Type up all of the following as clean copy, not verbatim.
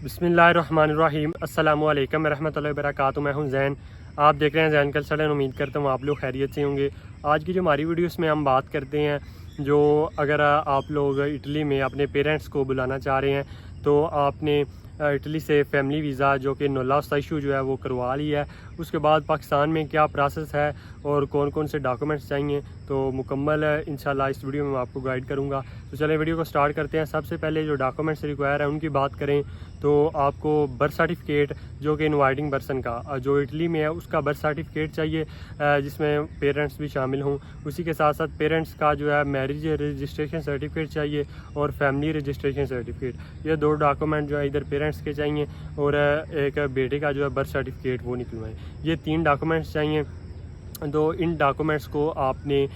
बिस्मिल्लाहिर्रहमानिर्रहीम अस्सलामुअलैकुम रहमतुल्लाहि वबरकातुहू। मैं हूं जैन, आप देख रहे हैं जैन कल्चर। उम्मीद करता हूं आप लोग खैरियत से होंगे। आज की जो हमारी वीडियोस में हम बात करते हैं जो अगर आप लोग इटली में अपने पेरेंट्स को बुलाना चाह रहे हैं तो आपने इटली से फैमिली वीज़ा जो कि नोलास्ता इशू जो है वो करवा लिया है। उसके बाद पाकिस्तान में क्या प्रोसेस है और कौन कौन से डॉक्यूमेंट्स चाहिए तो मुकम्मल इंशाल्लाह इस वीडियो में मैं आपको गाइड करूंगा। तो चलिए वीडियो को स्टार्ट करते हैं। सबसे पहले जो डॉक्यूमेंट्स रिक्वायर है उनकी बात करें तो आपको बर्थ सर्टिफिकेट जो कि इनवाइटिंग पर्सन का जो इटली में है उसका बर्थ सर्टिफिकेट चाहिए जिसमें पेरेंट्स भी शामिल हों। उसी के साथ साथ पेरेंट्स का जो है मैरिज रजिस्ट्रेशन सर्टिफिकेट चाहिए और फैमिली रजिस्ट्रेशन सर्टिफिकेट। ये दो डॉक्यूमेंट जो है इधर पेरेंट्स के चाहिए और एक बेटे का जो है बर्थ सर्टिफिकेट वो निकलवाएं। ये 3 डॉक्यूमेंट्स चाहिए। तो इन डॉक्यूमेंट्स को आपने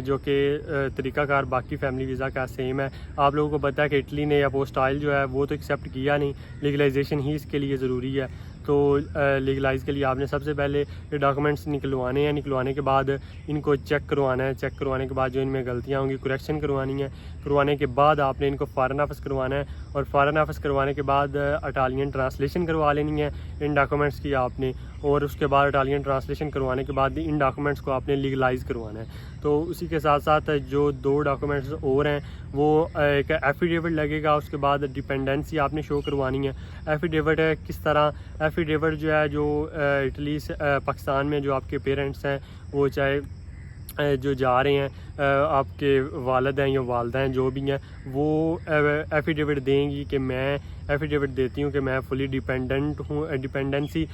जो कि तरीक़ाकार बाकी फैमिली वीज़ा का सेम है। आप लोगों को पता है कि इटली ने या पोस्टाइल जो है वो तो एक्सेप्ट किया नहीं, लीगलाइजेशन ही इसके लिए ज़रूरी है। तो लीगलाइज़ के लिए आपने सबसे पहले ये डॉक्यूमेंट्स निकलवाने हैं। निकलवाने के बाद इनको चेक करवाना है। चेक करवाने के बाद जो इनमें गलतियाँ होंगी करेक्शन करवानी है। करवाने के बाद आपने इनको फ़ॉरेन ऑफिस करवाना है और फ़ॉरेन ऑफिस करवाने के बाद इटालियन ट्रांसलेशन करवा लेनी है इन डॉक्यूमेंट्स की आपने। और उसके बाद इटालियन ट्रांसलेशन करवाने के बाद इन डॉक्यूमेंट्स को आपने लीगलाइज़ करवाना है। तो उसी के साथ साथ जो 2 डॉक्यूमेंट्स और हैं वो एक एफिडेविट लगेगा। उसके बाद डिपेंडेंसी आपने शो करवानी है। एफिडेविट किस तरह? एफिडेविट जो है जो इटली से पाकिस्तान में जो आपके पेरेंट्स हैं वो चाहे जो जा रहे हैं आपके वालिद हैं या वालदा हैं जो भी हैं वो एफिडेविट देंगी कि मैं एफिडेविट देती हूँ कि मैं फुली डिपेंडेंट हूँ। डिपेंडेंसी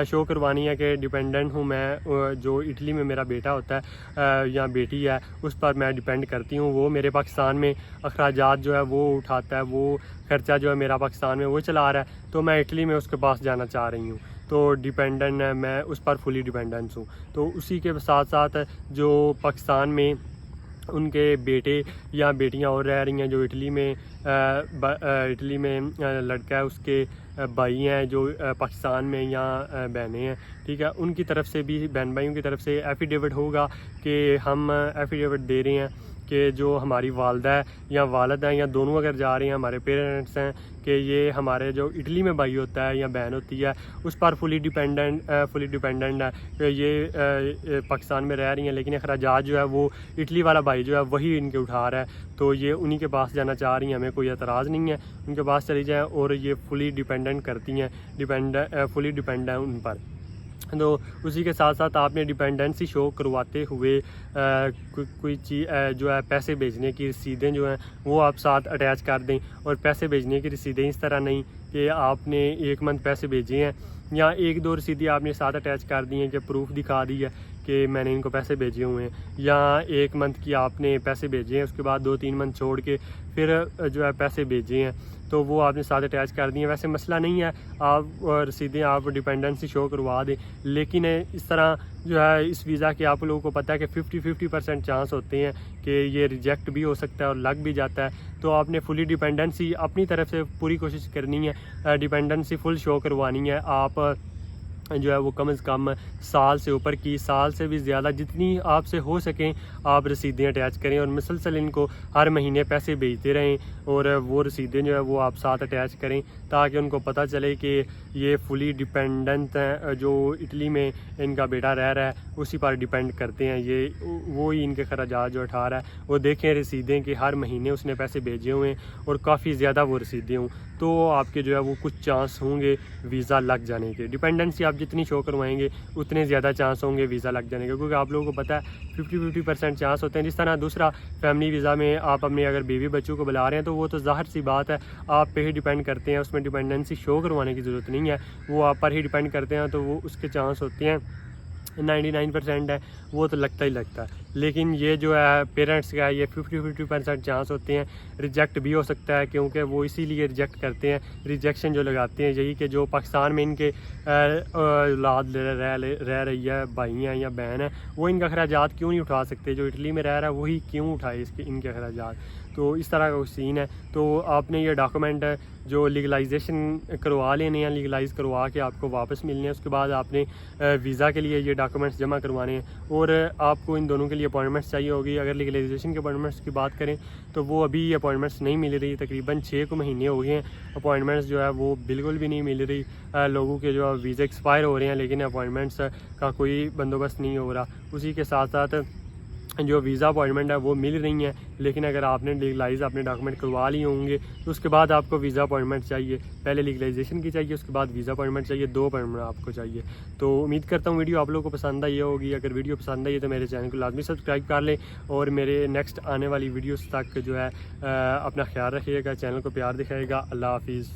शो करवानी है कि डिपेंडेंट हूँ मैं, जो इटली में मेरा बेटा होता है या बेटी है उस पर मैं डिपेंड करती हूँ। वो मेरे पाकिस्तान में अखराजात जो है वो उठाता है, वो खर्चा जो है मेरा पाकिस्तान में वो चला रहा है। तो मैं इटली में उसके पास जाना चाह रही हूँ तो डिपेंडेंट है, मैं उस पर फुली डिपेंडेंट हूँ। तो उसी के साथ साथ जो पाकिस्तान में उनके बेटे या बेटियां और रह रही हैं जो इटली में लड़का है उसके भाई हैं जो पाकिस्तान में या बहनें हैं, ठीक है, उनकी तरफ से भी बहन भाइयों की तरफ से एफिडेविट होगा कि हम एफिडेविट दे रहे हैं कि जो हमारी वालदा है या वालिद हैं या दोनों अगर जा रहे हैं हमारे पेरेंट्स हैं कि ये हमारे जो इटली में भाई होता है या बहन होती है उस पर फुली डिपेंडेंट है कि ये पाकिस्तान में रह रही हैं लेकिन अखराजात जो है वो इटली वाला भाई जो है वही इनके उठा रहा है। तो ये उन्हीं के पास जाना चाह रही हैं, हमें कोई एतराज़ नहीं है, उनके पास चली जाएँ और ये फुली डिपेंडेंट करती हैं, फुली डिपेंड है उन पर। तो उसी के साथ साथ आपने डिपेंडेंसी शो करवाते हुए कोई चीज़ जो है पैसे भेजने की रसीदें जो हैं वो आप साथ अटैच कर दें। और पैसे भेजने की रसीदें इस तरह नहीं कि आपने 1 मंथ पैसे भेजे हैं या 1-2 रसीदें आपने साथ अटैच कर दी हैं कि प्रूफ दिखा दी है कि मैंने इनको पैसे भेजे हुए हैं, या 1 मंथ की आपने पैसे भेजे हैं उसके बाद 2-3 मंथ छोड़ के फिर जो है पैसे भेजे हैं तो वो आपने साथ अटैच कर दिए। वैसे मसला नहीं है, आप रसीदें आप डिपेंडेंसी शो करवा दें, लेकिन इस तरह जो है इस वीज़ा के आप लोगों को पता है कि 50% चांस होते हैं कि ये रिजेक्ट भी हो सकता है और लग भी जाता है। तो आपने फुली डिपेंडेंसी अपनी तरफ से पूरी कोशिश करनी है, डिपेंडेंसी फुल शो करवानी है। आप जो है वो कम से कम साल से ऊपर की, साल से भी ज़्यादा जितनी आपसे हो सकें आप रसीदें अटैच करें और मुसलसल इनको हर महीने पैसे भेजते रहें और वो रसीदें जो है वो आप साथ अटैच करें ताकि उनको पता चले कि ये फुली डिपेंडेंट हैं, जो इटली में इनका बेटा रह रहा है उसी पर डिपेंड करते हैं, ये वो ही इनके खर्चात जो उठा रहा है। वो देखें रसीदें कि हर महीने उसने पैसे भेजे हुए हैं और काफ़ी ज़्यादा वो रसीदें हों तो आपके जो है वो कुछ चांस होंगे वीज़ा लग जाने के। डिपेंडेंसी आप जितनी शो करवाएंगे उतने ज़्यादा चांस होंगे वीज़ा लग जाने के, क्योंकि आप लोगों को पता है 50% चांस होते हैं। जिस तरह दूसरा फैमिली वीज़ा में आप अपने अगर बीवी बच्चों को बुला रहे हैं तो वो तो ज़ाहिर सी बात है आप पे ही डिपेंड करते हैं, उसमें डिपेंडेंसी शो करवाने की ज़रूरत नहीं है, वो आप पर ही डिपेंड करते हैं तो वो उसके चांस होते हैं 99% है, वो तो लगता ही लगता है। लेकिन ये जो है पेरेंट्स का है ये 50% चांस होते हैं, रिजेक्ट भी हो सकता है क्योंकि वो इसीलिए रिजेक्ट करते हैं, रिजेक्शन जो लगाते हैं यही कि जो पाकिस्तान में इनके औलाद रह रही है, भाई हैं या बहन है, वो इनका अखराजात क्यों नहीं उठा सकते, जो इटली में रह रहा है वही क्यों उठाए इनके अखराजात। तो इस तरह का सीन है। तो आपने ये डॉक्यूमेंट जो लीगलाइजेशन करवा लेने हैं, लीगलाइज करवा के आपको वापस मिलने हैं। उसके बाद आपने वीज़ा के लिए ये डॉक्यूमेंट्स जमा करवाने हैं और आपको इन दोनों के लिए अपॉइंटमेंट्स चाहिए होगी। अगर लीगलाइजेशन के अपॉइंटमेंट्स की बात करें तो वो अभी अपॉइंटमेंट्स नहीं मिल रही, तकरीबन 6 महीने हो गए हैं, अपॉइंटमेंट्स जो है वो बिल्कुल भी नहीं मिल रही। लोगों के जो वीज़ा एक्सपायर हो रहे हैं लेकिन अपॉइंटमेंट्स का कोई बंदोबस्त नहीं हो रहा। उसी के साथ साथ जो वीज़ा अपॉइंटमेंट है वो मिल रही हैं, लेकिन अगर आपने लीगलाइज अपने डॉक्यूमेंट करवा लिए होंगे तो उसके बाद आपको वीज़ा अपॉइंटमेंट चाहिए। पहले लीगलाइजेशन की चाहिए, उसके बाद वीज़ा अपॉइंटमेंट चाहिए, 2 अपॉइंटमेंट आपको चाहिए। तो उम्मीद करता हूँ वीडियो आप लोगों को पसंद आई होगी। अगर वीडियो पसंद आई तो मेरे चैनल को लाजमी सब्सक्राइब कर लें और मेरे नेक्स्ट आने वाली वीडियोज़ तक जो है अपना ख्याल रखिएगा, चैनल को प्यार दिखाएगा। अल्लाह हाफिज़।